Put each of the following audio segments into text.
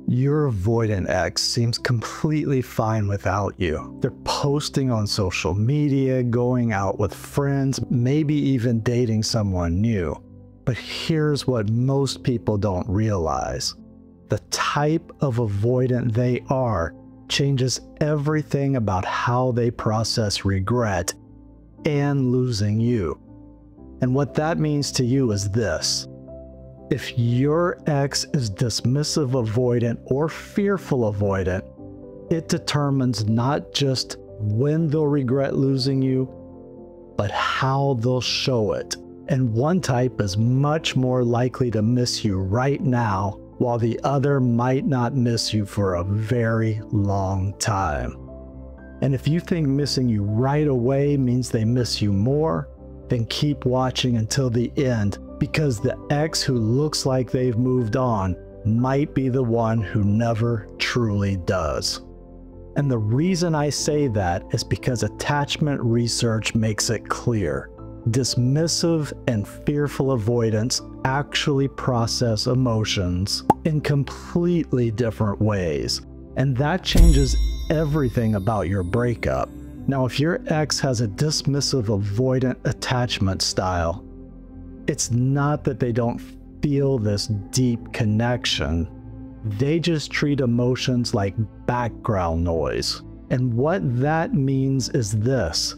Your avoidant ex seems completely fine without you. They're posting on social media, going out with friends, maybe even dating someone new. But here's what most people don't realize. The type of avoidant they are changes everything about how they process regret and losing you. And what that means to you is this. If your ex is dismissive avoidant or fearful avoidant, it determines not just when they'll regret losing you, but how they'll show it. And one type is much more likely to miss you right now, while the other might not miss you for a very long time. And if you think missing you right away means they miss you more, then keep watching until the end, because the ex who looks like they've moved on might be the one who never truly does. And the reason I say that is because attachment research makes it clear. Dismissive and fearful avoidants actually process emotions in completely different ways, and that changes everything about your breakup. Now, if your ex has a dismissive avoidant attachment style, it's not that they don't feel this deep connection. They just treat emotions like background noise. And what that means is this.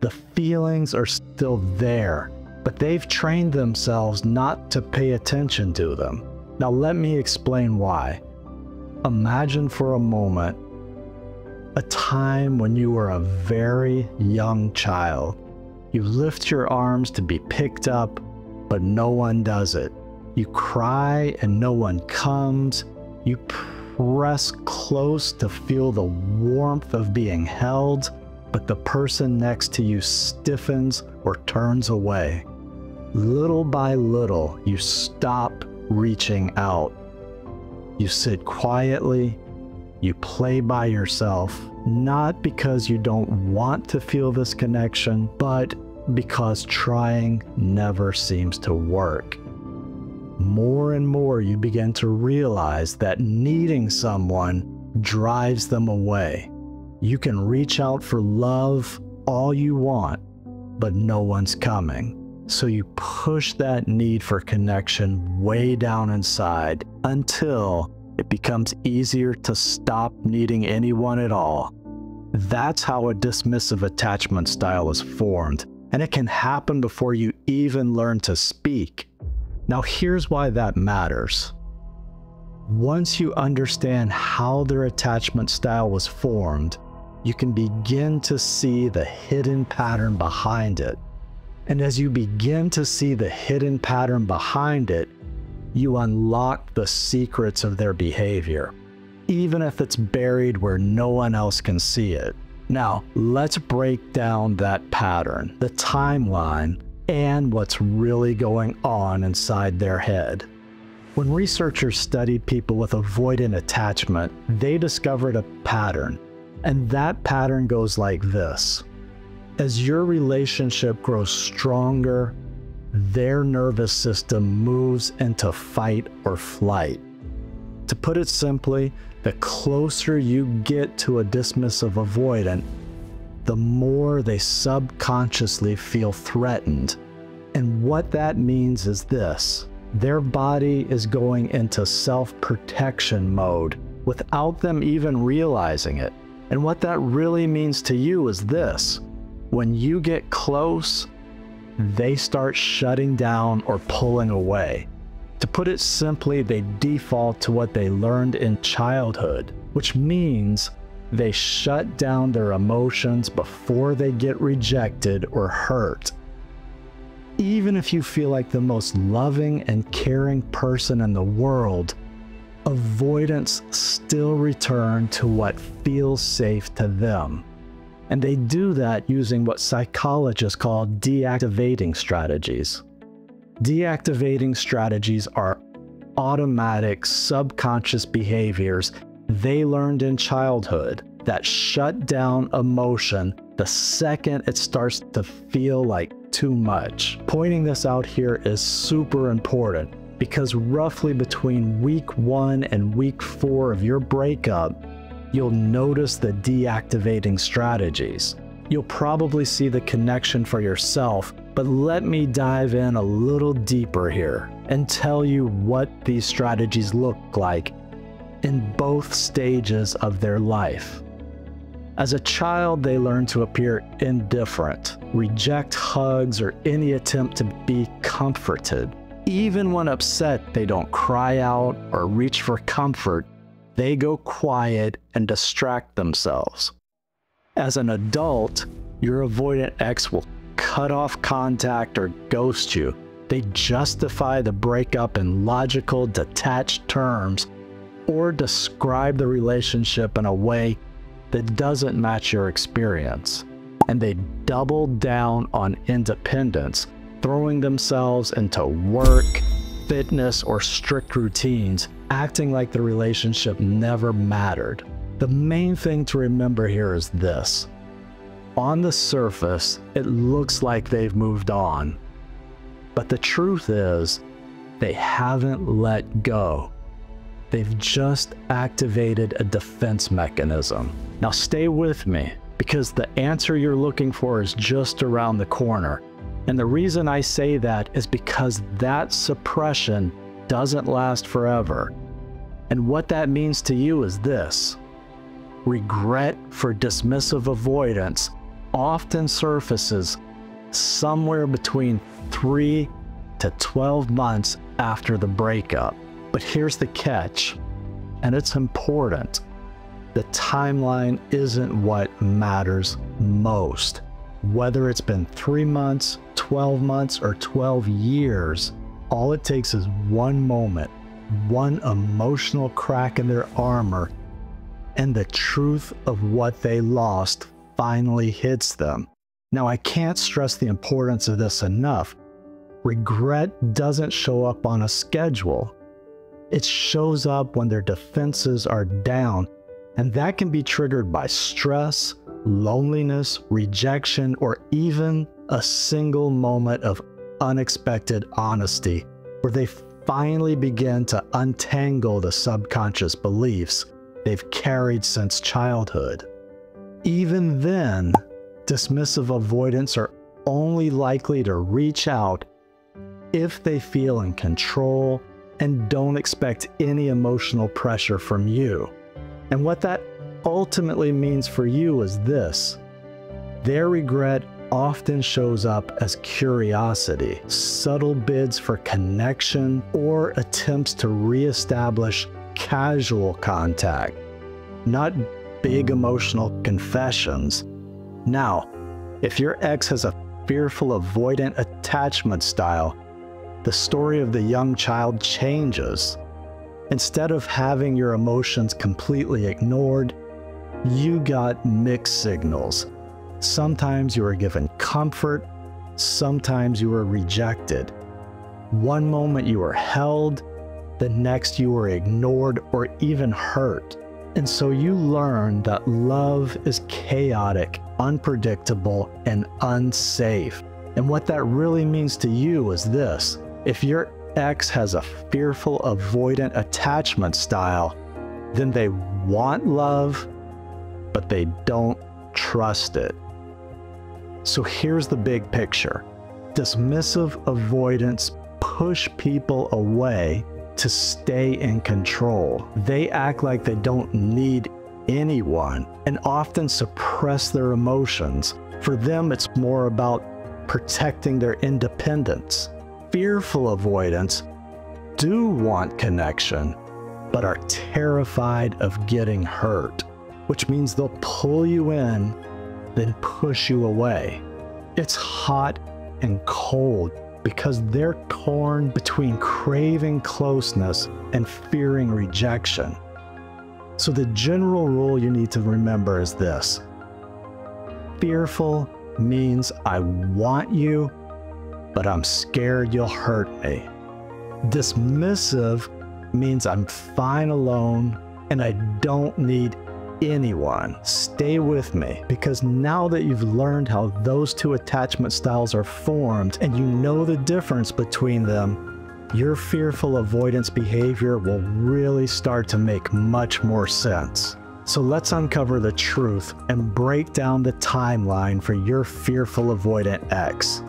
The feelings are still there, but they've trained themselves not to pay attention to them. Now let me explain why. Imagine for a moment a time when you were a very young child. You lift your arms to be picked up, but no one does it. You cry and no one comes. You press close to feel the warmth of being held, but the person next to you stiffens or turns away. Little by little, you stop reaching out. You sit quietly, you play by yourself, not because you don't want to feel this connection, but because trying never seems to work. More and more you begin to realize that needing someone drives them away. You can reach out for love all you want, but no one's coming. So you push that need for connection way down inside until it becomes easier to stop needing anyone at all. That's how a dismissive attachment style is formed, and it can happen before you even learn to speak. Now here's why that matters. Once you understand how their attachment style was formed, you can begin to see the hidden pattern behind it. And as you begin to see the hidden pattern behind it, you unlock the secrets of their behavior, even if it's buried where no one else can see it. Now, let's break down that pattern, the timeline, and what's really going on inside their head. When researchers studied people with avoidant attachment, they discovered a pattern, and that pattern goes like this. As your relationship grows stronger, their nervous system moves into fight or flight. To put it simply, the closer you get to a dismissive avoidant, the more they subconsciously feel threatened. And what that means is this: their body is going into self-protection mode without them even realizing it. And what that really means to you is this: when you get close, they start shutting down or pulling away. To put it simply, they default to what they learned in childhood, which means they shut down their emotions before they get rejected or hurt. Even if you feel like the most loving and caring person in the world, avoidants still return to what feels safe to them. And they do that using what psychologists call deactivating strategies. Deactivating strategies are automatic subconscious behaviors they learned in childhood that shut down emotion the second it starts to feel like too much. Pointing this out here is super important because roughly between week 1 and week 4 of your breakup, you'll notice the deactivating strategies. You'll probably see the connection for yourself, but let me dive in a little deeper here and tell you what these strategies look like in both stages of their life. As a child, they learn to appear indifferent, reject hugs or any attempt to be comforted. Even when upset, they don't cry out or reach for comfort. They go quiet and distract themselves. As an adult, your avoidant ex will cut off contact or ghost you. They justify the breakup in logical, detached terms or describe the relationship in a way that doesn't match your experience. And they double down on independence, throwing themselves into work, fitness, or strict routines, acting like the relationship never mattered. The main thing to remember here is this. On the surface, it looks like they've moved on. But the truth is, they haven't let go. They've just activated a defense mechanism. Now stay with me, because the answer you're looking for is just around the corner. And the reason I say that is because that suppression doesn't last forever. And what that means to you is this. Regret for dismissive avoidance often surfaces somewhere between 3 to 12 months after the breakup. But here's the catch, and it's important. The timeline isn't what matters most. Whether it's been 3 months, 12 months, or 12 years, all it takes is one moment, one emotional crack in their armor, and the truth of what they lost finally hits them. Now, I can't stress the importance of this enough. Regret doesn't show up on a schedule. It shows up when their defenses are down, and that can be triggered by stress, loneliness, rejection, or even a single moment of unexpected honesty, where they finally begin to untangle the subconscious beliefs they've carried since childhood. Even then, dismissive avoidants are only likely to reach out if they feel in control and don't expect any emotional pressure from you. And what that ultimately means for you is this. Their regret often shows up as curiosity, subtle bids for connection, or attempts to reestablish casual contact, not big emotional confessions. Now, if your ex has a fearful avoidant attachment style, the story of the young child changes. Instead of having your emotions completely ignored, you got mixed signals. Sometimes you were given comfort, sometimes you were rejected. One moment you were held, the next you were ignored or even hurt. And so you learn that love is chaotic, unpredictable, and unsafe. And what that really means to you is this. If your ex has a fearful avoidant attachment style, then they want love, but they don't trust it. So here's the big picture. Dismissive avoidants push people away to stay in control. They act like they don't need anyone and often suppress their emotions. For them, it's more about protecting their independence. Fearful avoidants do want connection, but are terrified of getting hurt, which means they'll pull you in, then push you away. It's hot and cold because they're torn between craving closeness and fearing rejection. So the general rule you need to remember is this. Fearful means I want you, but I'm scared you'll hurt me. Dismissive means I'm fine alone and I don't need anyone. Stay with me, because now that you've learned how those two attachment styles are formed and you know the difference between them, your fearful avoidance behavior will really start to make much more sense. So let's uncover the truth and break down the timeline for your fearful avoidant ex.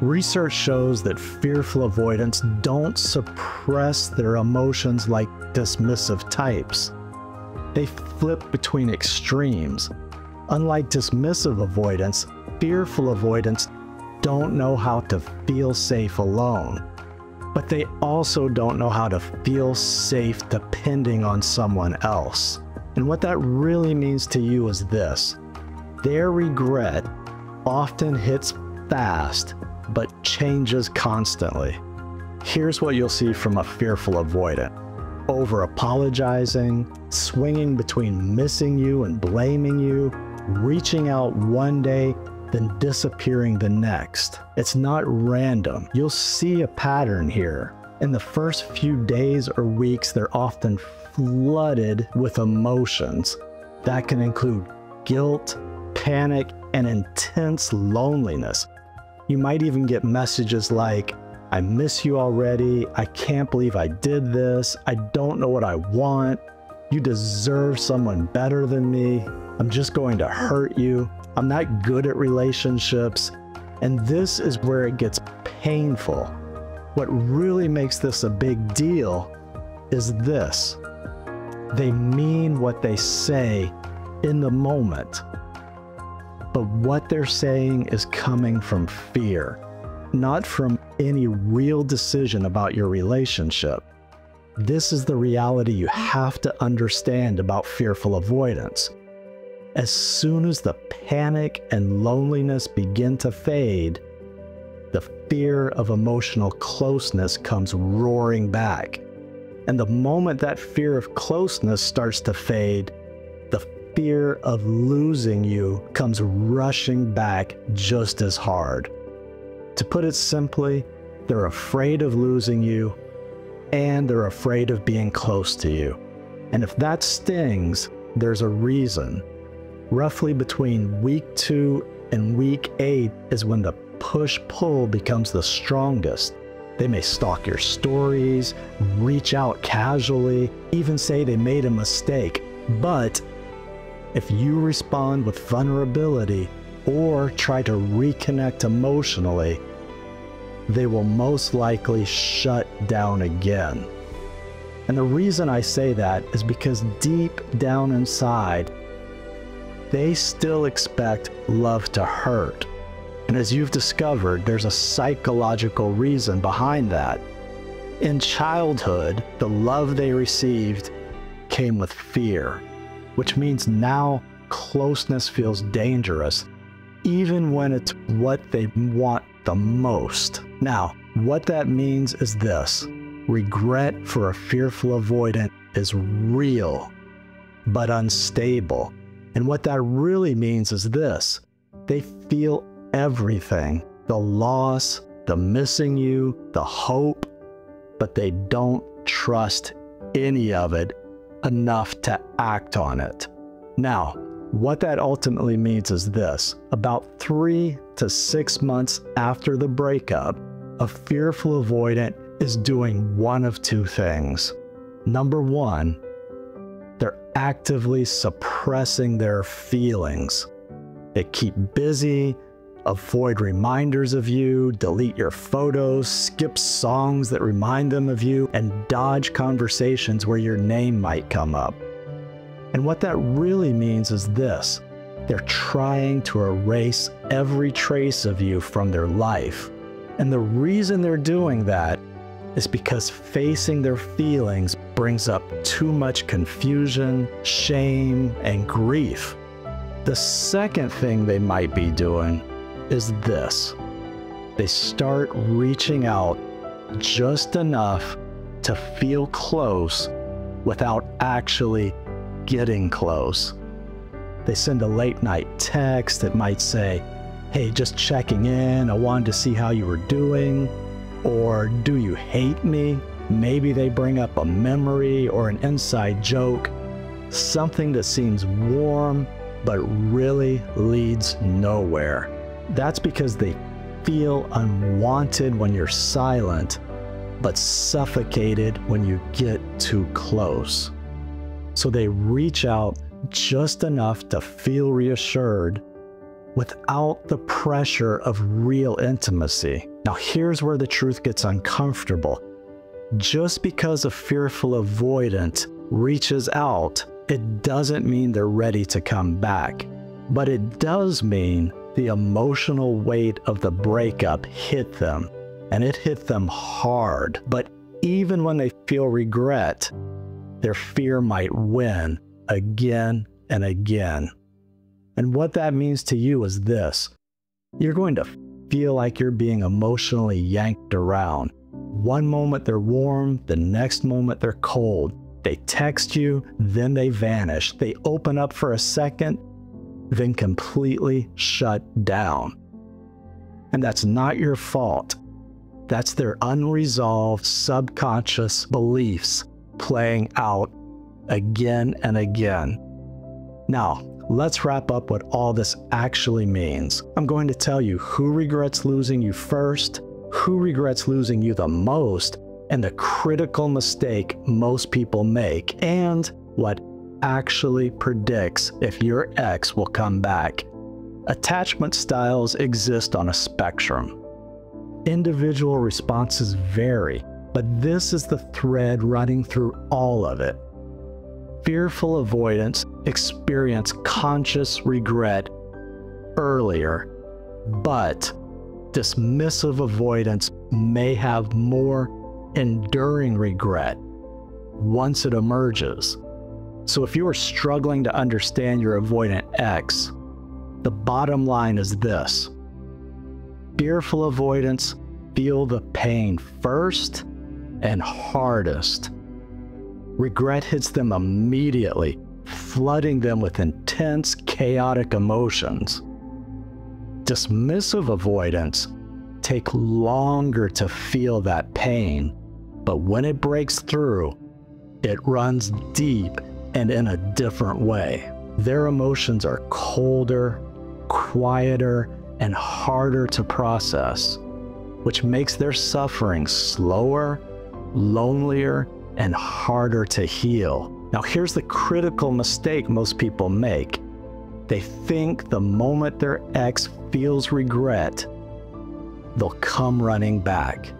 Research shows that fearful avoidants don't suppress their emotions like dismissive types. They flip between extremes. Unlike dismissive avoidants, fearful avoidants don't know how to feel safe alone. But they also don't know how to feel safe depending on someone else. And what that really means to you is this: their regret often hits fast, but changes constantly. Here's what you'll see from a fearful avoidant: over-apologizing, swinging between missing you and blaming you, reaching out one day, then disappearing the next. It's not random. You'll see a pattern here. In the first few days or weeks, they're often flooded with emotions. That can include guilt, panic, and intense loneliness. You might even get messages like, "I miss you already. I can't believe I did this. I don't know what I want. You deserve someone better than me. I'm just going to hurt you. I'm not good at relationships." And this is where it gets painful. What really makes this a big deal is this: they mean what they say in the moment. But what they're saying is coming from fear, not from any real decision about your relationship. This is the reality you have to understand about fearful avoidance. As soon as the panic and loneliness begin to fade, the fear of emotional closeness comes roaring back. And the moment that fear of closeness starts to fade, the fear of losing you comes rushing back just as hard. To put it simply, they're afraid of losing you, and they're afraid of being close to you. And if that stings, there's a reason. Roughly between week 2 and week 8 is when the push-pull becomes the strongest. They may stalk your stories, reach out casually, even say they made a mistake. But if you respond with vulnerability or try to reconnect emotionally, they will most likely shut down again. And the reason I say that is because deep down inside, they still expect love to hurt. And as you've discovered, there's a psychological reason behind that. In childhood, the love they received came with fear, which means now closeness feels dangerous, even when it's what they want the most. Now, what that means is this: regret for a fearful avoidant is real, but unstable. And what that really means is this: they feel everything, the loss, the missing you, the hope, but they don't trust any of it enough to act on it. Now, what that ultimately means is this: about 3 to 6 months after the breakup, a fearful avoidant is doing one of two things. Number one, they're actively suppressing their feelings. They keep busy, avoid reminders of you, delete your photos, skip songs that remind them of you, and dodge conversations where your name might come up. And what that really means is this: they're trying to erase every trace of you from their life. And the reason they're doing that is because facing their feelings brings up too much confusion, shame, and grief. The second thing they might be doing is this: they start reaching out just enough to feel close without actually getting close. They send a late night text that might say, "Hey, just checking in, I wanted to see how you were doing," or "Do you hate me?" Maybe they bring up a memory or an inside joke, something that seems warm but really leads nowhere. That's because they feel unwanted when you're silent, but suffocated when you get too close. So they reach out just enough to feel reassured without the pressure of real intimacy. Now here's where the truth gets uncomfortable. Just because a fearful avoidant reaches out, it doesn't mean they're ready to come back. But it does mean the emotional weight of the breakup hit them, and it hit them hard. But even when they feel regret, their fear might win again and again. And what that means to you is this: you're going to feel like you're being emotionally yanked around. One moment they're warm, the next moment they're cold. They text you, then they vanish. They open up for a second, then completely shut down. And that's not your fault. That's their unresolved subconscious beliefs playing out again and again. Now, let's wrap up what all this actually means. I'm going to tell you who regrets losing you first, who regrets losing you the most, and the critical mistake most people make, and what actually predicts if your ex will come back. Attachment styles exist on a spectrum. Individual responses vary, but this is the thread running through all of it. Fearful avoidants experience conscious regret earlier, but dismissive avoidants may have more enduring regret once it emerges. So if you are struggling to understand your avoidant ex, the bottom line is this: fearful avoidants feel the pain first and hardest. Regret hits them immediately, flooding them with intense, chaotic emotions. Dismissive avoidants take longer to feel that pain, but when it breaks through, it runs deep and in a different way. Their emotions are colder, quieter, and harder to process, which makes their suffering slower, lonelier, and harder to heal. Now here's the critical mistake most people make. They think the moment their ex feels regret, they'll come running back.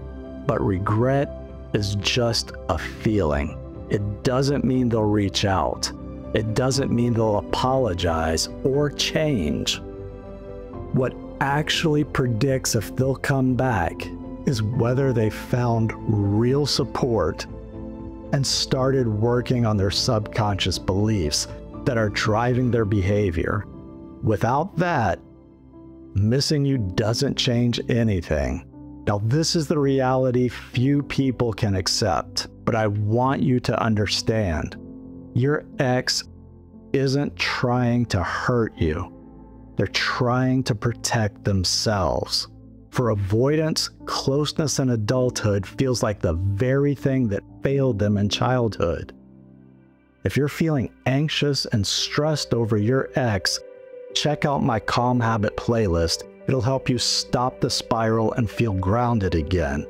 But regret is just a feeling. It doesn't mean they'll reach out. It doesn't mean they'll apologize or change. What actually predicts if they'll come back is whether they found real support and started working on their subconscious beliefs that are driving their behavior. Without that, missing you doesn't change anything. Now, this is the reality few people can accept, but I want you to understand. Your ex isn't trying to hurt you. They're trying to protect themselves. For avoidants, closeness in adulthood feels like the very thing that failed them in childhood. If you're feeling anxious and stressed over your ex, check out my Calm Habit playlist. It'll help you stop the spiral and feel grounded again.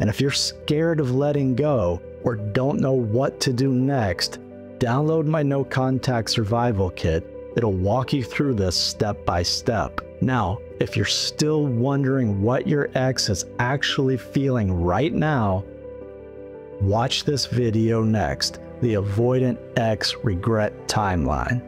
And if you're scared of letting go or don't know what to do next, download my No Contact Survival Kit. It'll walk you through this step by step. Now, if you're still wondering what your ex is actually feeling right now, watch this video next, the Avoidant Ex Regret Timeline.